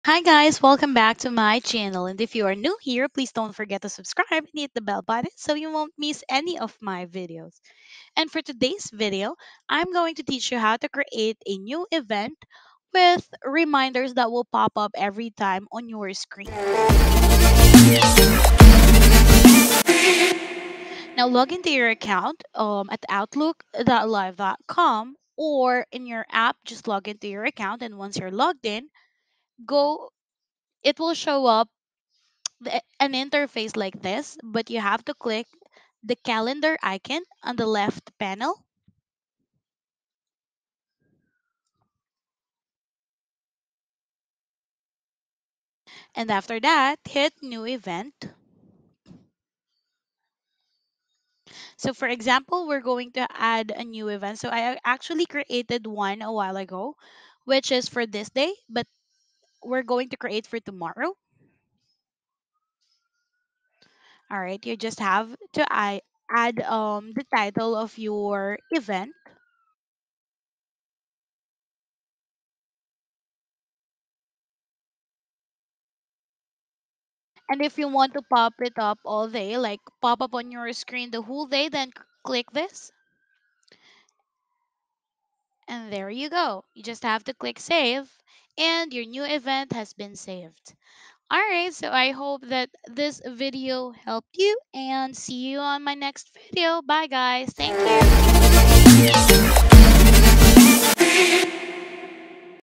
Hi guys, welcome back to my channel. And if you are new here, please don't forget to subscribe and hit the bell button so you won't miss any of my videos. And for today's video, I'm going to teach you how to create a new event with reminders that will pop up every time on your screen. Now log into your account at outlook.live.com or in your app, just log into your account, and once you're logged in, go it will show up an interface like this, but you have to click the calendar icon on the left panel. And after that, hit new event. So for example, we're going to add a new event. So I actually created one a while ago, which is for this day, but we're going to create for tomorrow. All right, you just have to add the title of your event. And if you want to pop it up all day, like pop up on your screen the whole day, then click this. And there you go. You just have to click save and your new event has been saved. Alright, so I hope that this video helped you and see you on my next video. Bye guys. Thank you.